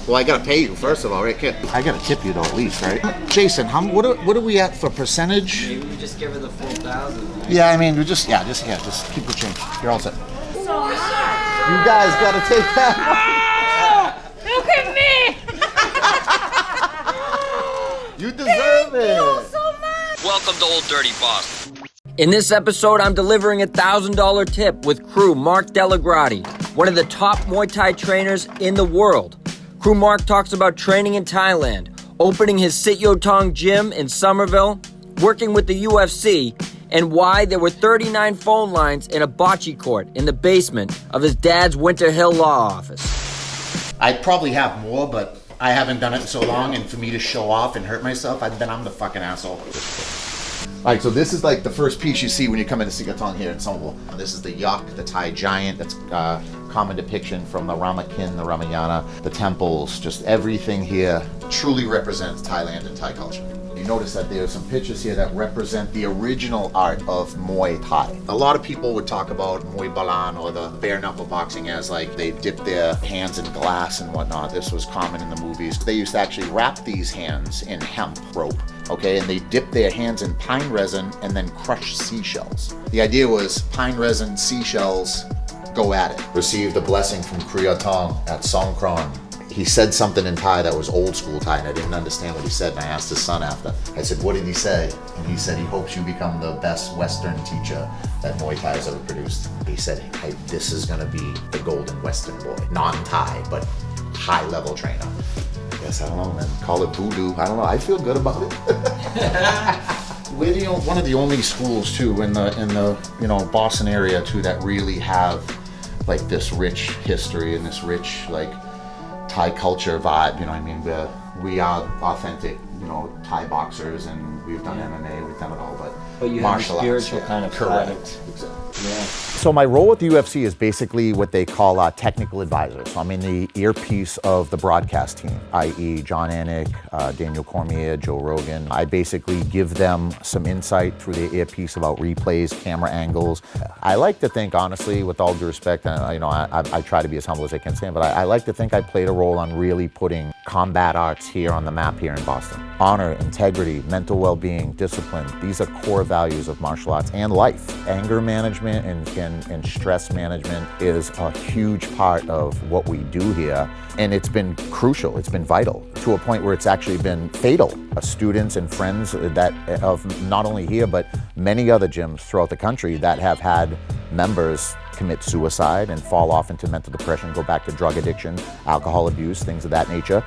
Well, I gotta pay you first of all, right? I gotta tip you though, at least, right? Jason, what are we at for percentage? Maybe we just give her the full 1,000. Right? Yeah, I mean, just keep the change. You're all set. You guys gotta take that. Look at me! You deserve it. Thank you so much. Welcome to Old Dirty Boston. In this episode, I'm delivering a $1,000 tip with Kru Mark Dellagrotte, one of the top Muay Thai trainers in the world. Kru Mark talks about training in Thailand, opening his Sityyodtong gym in Somerville, working with the UFC, and why there were 39 phone lines in a bocce court in the basement of his dad's Winter Hill law office. I probably have more, but I haven't done it in so long, and for me to show off and hurt myself, I'm the fucking asshole. All right, so this is like the first piece you see when you come into Sityyodtong here in Somerville. This is the Yak, the Thai giant. That's common depiction from the Ramakin, the Ramayana, the temples. Just everything here truly represents Thailand and Thai culture. You notice that there are some pictures here that represent the original art of Muay Thai. A lot of people would talk about Muay Balan or the bare knuckle boxing as like they dip their hands in glass and whatnot. This was common in the movies. They used to actually wrap these hands in hemp rope, okay, and they dip their hands in pine resin and then crush seashells. The idea was pine resin, seashells, go at it. Received a blessing from Sityyodtong at Songkran. He said something in Thai that was old school Thai, and I didn't understand what he said, and I asked his son after. I said, what did he say? And he said he hopes you become the best Western teacher that Muay Thai has ever produced. He said, hey, this is gonna be the golden Western boy. Non-Thai, but high-level trainer. I guess, I don't know, man, call it voodoo. I don't know, I feel good about it. We're one of the only schools, too, in the Boston area, too, that really have, like, this rich history and this rich, like, Thai culture vibe, you know what I mean? We are authentic, Thai boxers, and we've done MMA, we've done it all, but you martial have a arts, spiritual kind of correct. Exactly. Yeah. So my role with the UFC is basically what they call a technical advisor. So I'm in the earpiece of the broadcast team, i.e. John Anik, Daniel Cormier, Joe Rogan. I basically give them some insight through the earpiece about replays, camera angles. I like to think, honestly, with all due respect, I try to be as humble as I can stand, but I like to think I played a role on really putting combat arts here on the map here in Boston. Honor, integrity, mental well-being, discipline, these are core values of martial arts and life. Anger management and stress management is a huge part of what we do here, and it's been crucial, it's been vital, to a point where it's actually been fatal. Students and friends that of not only here, but many other gyms throughout the country that have had members commit suicide and fall off into mental depression, go back to drug addiction, alcohol abuse, things of that nature.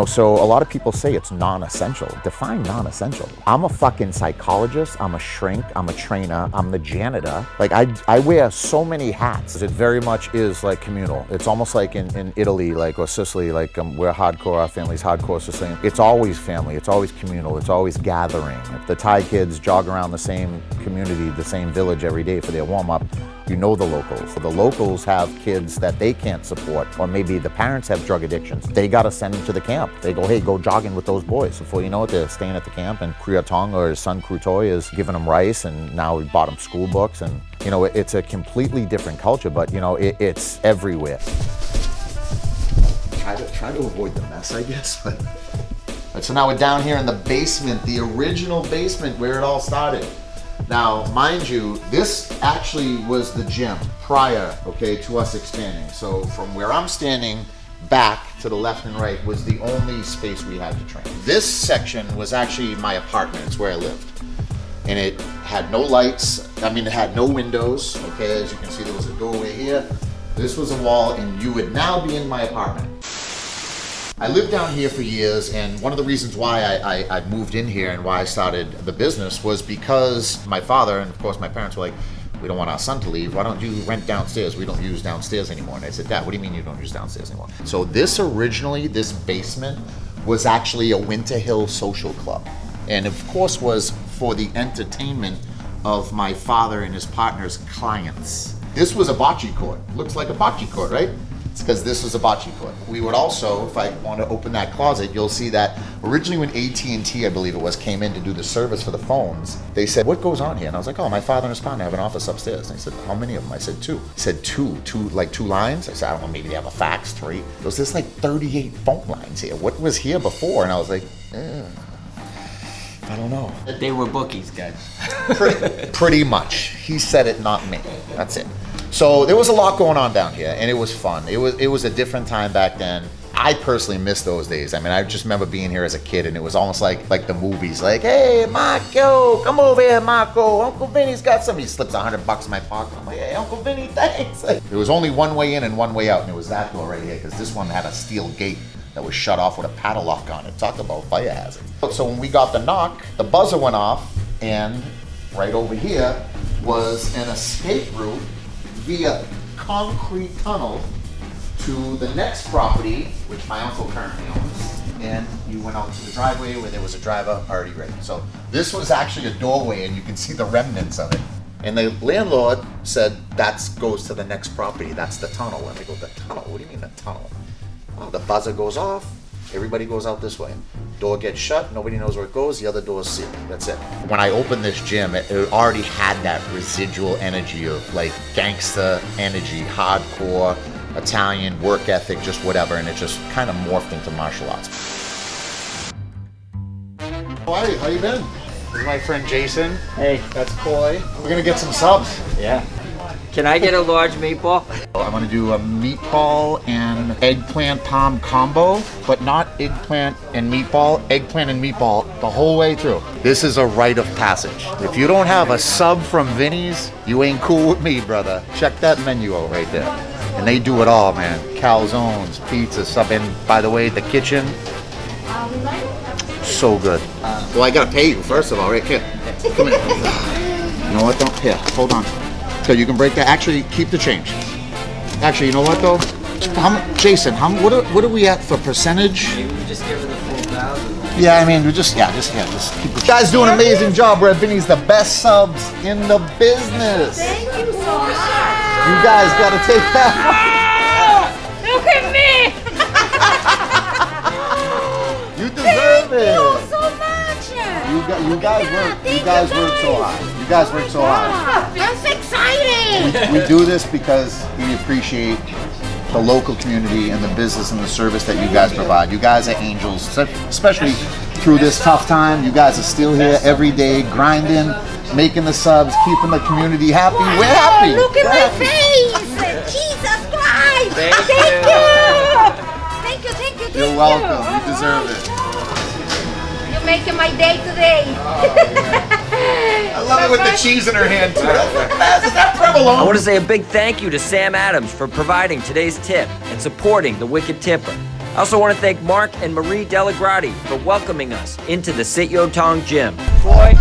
So a lot of people say it's non-essential. Define non-essential. I'm a fucking psychologist, I'm a shrink, I'm a trainer, I'm the janitor. Like I wear so many hats. It very much is like communal. It's almost like in Italy, or Sicily, we're hardcore, our family's hardcore Sicilian. It's always family, it's always communal, it's always gathering. If the Thai kids jog around the same community, the same village every day for their warm-up, the locals. The locals have kids that they can't support, or maybe the parents have drug addictions. They gotta send them to the camp. They go, hey, go jogging with those boys. Before you know it, they're staying at the camp, and Sityyodtong or his son Kru Toy is giving them rice, and now we bought them school books, and it's a completely different culture, but it's everywhere. Try to avoid the mess, I guess. But so now we're down here in the basement, the original basement where it all started. Now, mind you, this actually was the gym prior, to us expanding. So from where I'm standing back to the left and right was the only space we had to train. This section was actually my apartment. It's where I lived. And it had no lights. It had no windows. As you can see, there was a doorway here. This was a wall, and you would now be in my apartment. I lived down here for years, and one of the reasons why I moved in here and why I started the business was because my father, and of course my parents, were like, we don't want our son to leave, why don't you rent downstairs? We don't use downstairs anymore. And I said, Dad, what do you mean you don't use downstairs anymore? So this basement was actually a Winter Hill social club, and of course was for the entertainment of my father and his partner's clients. This was a bocce court. Looks like a bocce court, right? It's because this was a bocce court. We would also, if I want to open that closet, you'll see that originally when AT&T, I believe it was, came in to do the service for the phones, they said, what goes on here? And I was like, oh, my father and his partner have an office upstairs. And they said, how many of them? I said, 2. He said, two, like 2 lines? I said, I don't know, maybe they have a fax, 3. There was this like 38 phone lines here. What was here before? And I was like, I don't know. They were bookies, guys. Pretty much. He said it, not me. That's it. So there was a lot going on down here, and it was fun. It was a different time back then. I personally miss those days. I mean, I just remember being here as a kid, and it was almost like the movies. Like, hey, Marco, come over here, Marco. Uncle Vinny's got some. He slips $100 in my pocket. I'm like, hey, Uncle Vinny, thanks. There was only one way in and one way out, and it was that door right here, because this one had a steel gate that was shut off with a padlock on it. Talk about fire hazards. So when we got the knock, the buzzer went off, and right over here was an escape route via concrete tunnel to the next property, which my uncle currently owns. And you went out to the driveway where there was a driver already ready. So this was actually a doorway, and you can see the remnants of it. And the landlord said, that goes to the next property. That's the tunnel. And they go, the tunnel? What do you mean the tunnel? Oh, the buzzer goes off. Everybody goes out this way. Door gets shut. Nobody knows where it goes. The other door's sealed. That's it. When I opened this gym, it already had that residual energy of like gangsta energy, hardcore, Italian, work ethic, just whatever. And it just kind of morphed into martial arts. How you been? This is my friend Jason. Hey. That's Coy. We're going to get some subs. Yeah. Can I get a large meatball? I'm gonna do a meatball and eggplant palm combo, but not eggplant and meatball the whole way through. This is a rite of passage. If you don't have a sub from Vinnys, you ain't cool with me, brother. Check that menu out right there. And they do it all, man. Calzones, pizza, sub, and by the way, the kitchen, so good. Well, I gotta pay you, first of all, right? Here, come here. You know what, don't, here, hold on. So you can break that. Actually, keep the change. Actually, you know what though? Jason, what are we at for percentage? Maybe we just give her the full 1,000. Yeah, I mean, just keep the. You guys do an amazing job. We're at Vinny's, the best subs in the business. Thank you so much. You guys gotta take that. Look at me. You deserve it. Thank you so much. You guys work so hard. You guys work so hard. That's exciting. We do this because we appreciate the local community and the business and the service that you guys provide. You guys are angels, especially through this tough time. You guys are still here every day, grinding, making the subs, keeping the community happy. Wow, We're happy. Look at We're my happy. face. Jesus Christ. Thank Thank you. Thank you. You're welcome. You deserve it. You're making my day today. I love it with the cheese in her hand too. Is that provolone? I want to say a big thank you to Sam Adams for providing today's tip and supporting the Wicked Tipper. I also want to thank Mark and Marie Dellagrotte for welcoming us into the Sityyodtong gym. Boy,